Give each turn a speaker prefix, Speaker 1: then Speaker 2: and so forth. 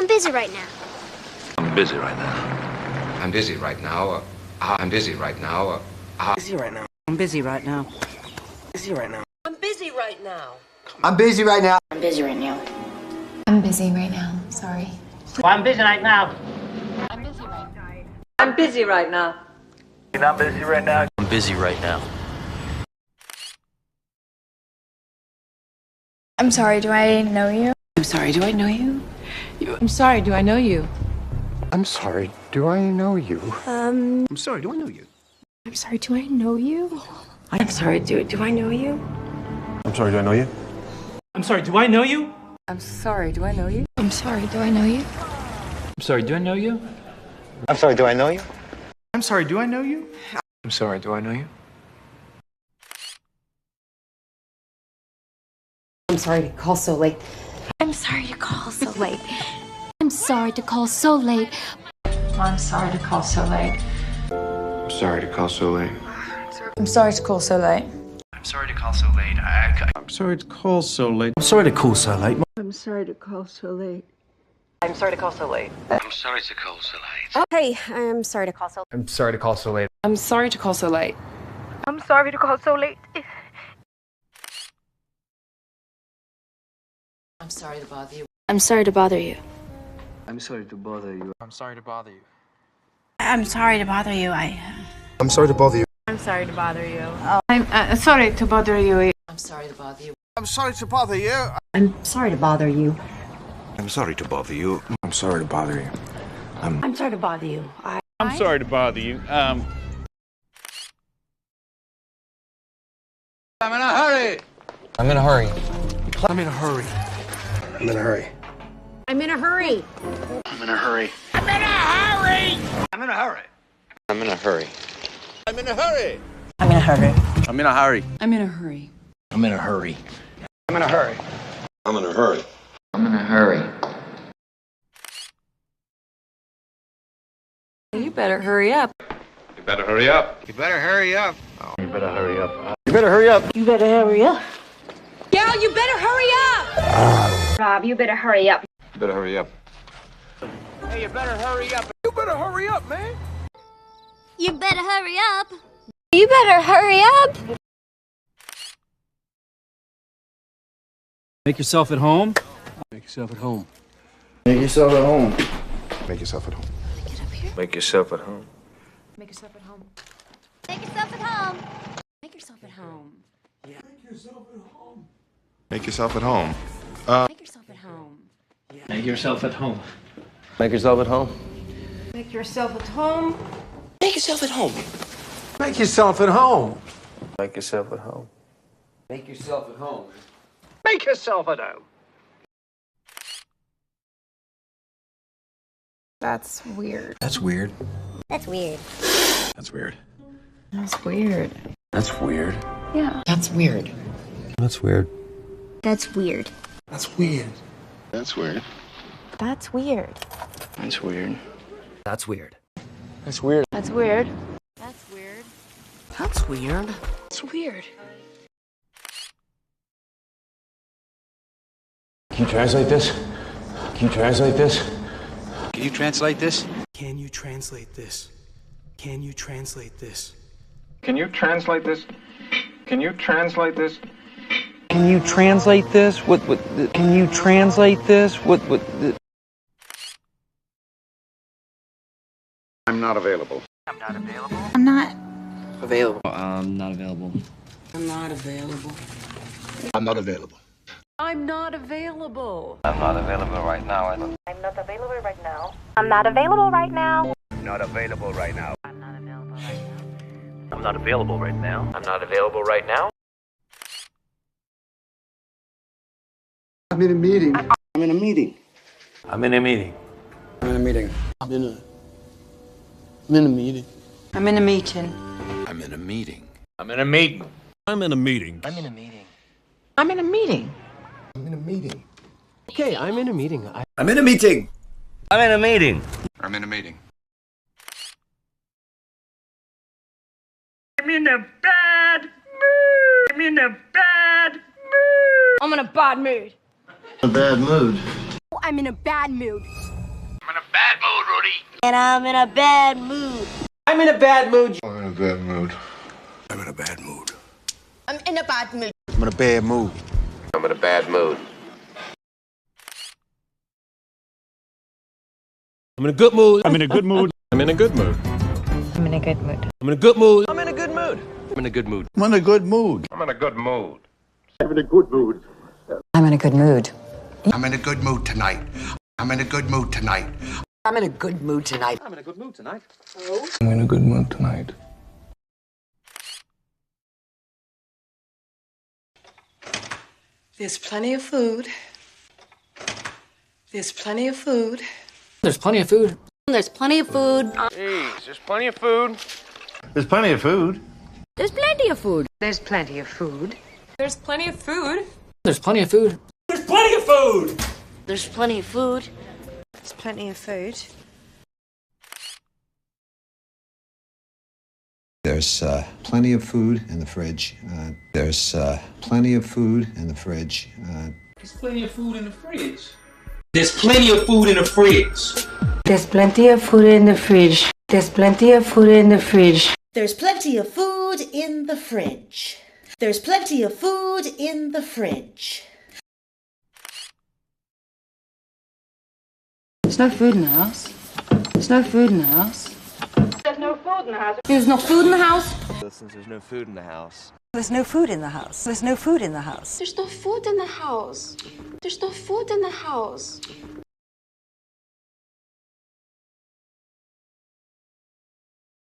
Speaker 1: I'm busy right now.
Speaker 2: I'm busy right now.
Speaker 3: I'm busy right now. I'm busy right now.
Speaker 4: Busy right now.
Speaker 5: I'm busy right now.
Speaker 4: Busy right now.
Speaker 6: I'm busy right now.
Speaker 7: I'm busy right now.
Speaker 1: I'm busy right now.
Speaker 8: I'm busy right now. Sorry.
Speaker 5: I'm busy right now.
Speaker 6: I'm busy right now. I'm busy right now.
Speaker 2: I'm busy right now.
Speaker 9: I'm busy right now.
Speaker 8: I'm sorry, do I know you?
Speaker 5: I'm sorry, do I know you? I'm sorry, do I know you?
Speaker 7: I'm sorry, do I know you?
Speaker 4: I'm sorry, do I know you?
Speaker 8: I'm sorry, do I know you?
Speaker 5: I'm sorry, do I know you?
Speaker 7: I'm sorry, do I know you?
Speaker 9: I'm sorry, do I know you?
Speaker 5: I'm sorry, do I know you?
Speaker 8: I'm sorry, do I know you?
Speaker 9: I'm sorry, do I know you?
Speaker 7: I'm sorry, do I know you?
Speaker 4: I'm sorry, do I know you?
Speaker 3: I'm sorry, do I know you?
Speaker 6: I'm sorry to call so late.
Speaker 8: I'm sorry to call so late. I'm sorry to call so late.
Speaker 6: I'm sorry to call so late.
Speaker 3: I'm sorry to call so late.
Speaker 8: I'm sorry to call so late.
Speaker 9: I'm sorry to call so late.
Speaker 4: I'm sorry to call so late.
Speaker 9: I'm sorry to call so late.
Speaker 6: I'm sorry to call so late. I'm sorry to call so late.
Speaker 2: I'm sorry to call so late.
Speaker 1: Hey, I'm sorry to call so late.
Speaker 3: I'm sorry to call so late.
Speaker 5: I'm sorry to call so late.
Speaker 1: I'm sorry to call so late.
Speaker 5: I'm sorry to bother you.
Speaker 8: I'm sorry to bother you.
Speaker 4: I'm sorry to bother you.
Speaker 3: I'm sorry to bother you.
Speaker 8: I'm sorry to bother you.
Speaker 7: I'm sorry to bother you.
Speaker 8: I'm sorry to bother you.
Speaker 5: I'm sorry to bother you. I'm sorry to bother you.
Speaker 7: I'm sorry to bother you.
Speaker 6: I'm sorry to bother you.
Speaker 2: I'm sorry to bother you.
Speaker 7: I'm sorry to bother you.
Speaker 6: I'm sorry to bother you.
Speaker 10: I'm sorry to bother you.
Speaker 7: I'm in a hurry.
Speaker 3: I'm in a hurry.
Speaker 7: I'm in a hurry. I'm in a hurry.
Speaker 1: I'm in a hurry.
Speaker 2: I'm in a hurry.
Speaker 7: I'm in a hurry.
Speaker 2: I'm in a hurry.
Speaker 3: I'm in a hurry.
Speaker 7: I'm in a hurry.
Speaker 5: I'm in a hurry.
Speaker 4: I'm in a hurry.
Speaker 5: I'm in a hurry.
Speaker 2: I'm in a hurry.
Speaker 3: I'm in a hurry.
Speaker 2: I'm in a hurry.
Speaker 3: I'm in a hurry.
Speaker 6: You better hurry up.
Speaker 2: You better hurry up.
Speaker 7: You better hurry up.
Speaker 2: You better hurry up.
Speaker 7: You better hurry up.
Speaker 6: You better hurry up. Gal, you better hurry up.
Speaker 1: Rob, you better hurry up.
Speaker 2: You better hurry up.
Speaker 7: Hey, you better hurry up. You better hurry up, man.
Speaker 1: You better hurry up. You better hurry up.
Speaker 9: Make yourself at home.
Speaker 4: Make yourself at home.
Speaker 7: Make yourself at home. Make yourself at home.
Speaker 2: Make yourself at home.
Speaker 5: Make yourself at home.
Speaker 1: Make yourself at home.
Speaker 5: Make yourself at home.
Speaker 7: Make yourself at home. Make yourself at home.
Speaker 5: Make yourself at home.
Speaker 9: Make yourself at home.
Speaker 4: Make yourself at home.
Speaker 6: Make yourself at home.
Speaker 4: Make yourself at home.
Speaker 7: Make yourself at home.
Speaker 4: Make yourself at home.
Speaker 3: Make yourself at home.
Speaker 7: Make yourself at home.
Speaker 8: That's weird.
Speaker 9: That's weird.
Speaker 1: That's weird.
Speaker 7: That's weird.
Speaker 5: That's weird.
Speaker 7: That's weird.
Speaker 5: Yeah.
Speaker 9: That's weird.
Speaker 7: That's weird.
Speaker 1: That's weird.
Speaker 7: That's weird.
Speaker 2: That's weird.
Speaker 8: That's weird.
Speaker 2: That's weird.
Speaker 9: That's weird.
Speaker 7: That's weird.
Speaker 5: That's weird.
Speaker 6: That's weird.
Speaker 5: That's weird.
Speaker 6: It's weird.
Speaker 7: Can you translate this? Can you translate this?
Speaker 2: Can you translate this?
Speaker 4: Can you translate this? Can you translate this?
Speaker 10: Can you translate this? Can you translate this?
Speaker 11: Can you translate this? Can you translate this?
Speaker 2: I'm not available.
Speaker 8: I'm not.
Speaker 4: Available.
Speaker 9: I'm not available.
Speaker 5: I'm not available.
Speaker 7: I'm not available.
Speaker 6: I'm not available.
Speaker 2: I'm not available right now.
Speaker 1: I'm not available right now. I'm not available right now.
Speaker 2: Not available right now.
Speaker 1: I'm not available right now.
Speaker 9: I'm not available right now.
Speaker 3: I'm not available right now.
Speaker 7: I'm in a meeting.
Speaker 4: I'm in a meeting.
Speaker 9: I'm in a meeting.
Speaker 4: I'm in a meeting. I'm in a meeting.
Speaker 5: I'm in a meeting.
Speaker 2: I'm in a meeting.
Speaker 3: I'm in a meeting.
Speaker 10: I'm in a meeting.
Speaker 3: I'm in a meeting.
Speaker 5: I'm in a meeting.
Speaker 7: I'm in a meeting.
Speaker 4: Okay, I'm in a meeting.
Speaker 9: I'm in a meeting. I'm in a meeting.
Speaker 3: I'm in a meeting.
Speaker 6: I'm in a bad mood. I'm in a bad mood. I'm in a bad mood.
Speaker 7: A bad mood.
Speaker 1: I'm in a bad mood.
Speaker 2: Bad mood, Rudy.
Speaker 1: And I'm in a bad mood.
Speaker 7: I'm in a bad mood.
Speaker 10: I'm in a bad mood.
Speaker 4: I'm in a bad mood.
Speaker 6: I'm in a bad mood.
Speaker 4: I'm in a bad mood.
Speaker 2: I'm in a bad mood.
Speaker 7: I'm in a good mood.
Speaker 9: I'm in a good mood.
Speaker 7: I'm in a good mood.
Speaker 5: I'm in a good mood.
Speaker 7: I'm in a good mood.
Speaker 4: I'm in a good mood.
Speaker 9: I'm in a good mood.
Speaker 4: I'm in a good mood.
Speaker 10: I'm in a good mood.
Speaker 2: I'm in a good mood.
Speaker 5: I'm in a good mood.
Speaker 4: I'm in a good mood tonight. I'm in a good mood tonight.
Speaker 6: I'm in a good mood tonight.
Speaker 9: I'm in a good mood tonight.
Speaker 10: I'm in a good mood tonight.
Speaker 6: There's plenty of food. There's plenty of food.
Speaker 5: There's plenty of food.
Speaker 1: There's plenty of food.
Speaker 7: Jeez, there's plenty of food.
Speaker 4: There's plenty of food.
Speaker 1: There's plenty of food.
Speaker 5: There's plenty of food.
Speaker 6: There's plenty of food.
Speaker 5: There's plenty of food.
Speaker 7: There's plenty of food.
Speaker 1: There's plenty of food.
Speaker 6: There's plenty of food.
Speaker 12: There's plenty of food in the fridge. There's plenty of food in the fridge.
Speaker 7: There's plenty of food in the fridge. There's plenty of food in the fridge.
Speaker 5: There's plenty of food in the fridge. There's plenty of food in the fridge.
Speaker 6: There's plenty of food in the fridge. There's plenty of food in the fridge.
Speaker 5: There's no food in the house. There's no food in the house.
Speaker 6: There's no food in the house.
Speaker 5: There's no food in the house.
Speaker 9: Since there's no food in the house.
Speaker 6: There's no food in the house. There's no food in the house.
Speaker 1: There's no food in the house. There's no food in the house.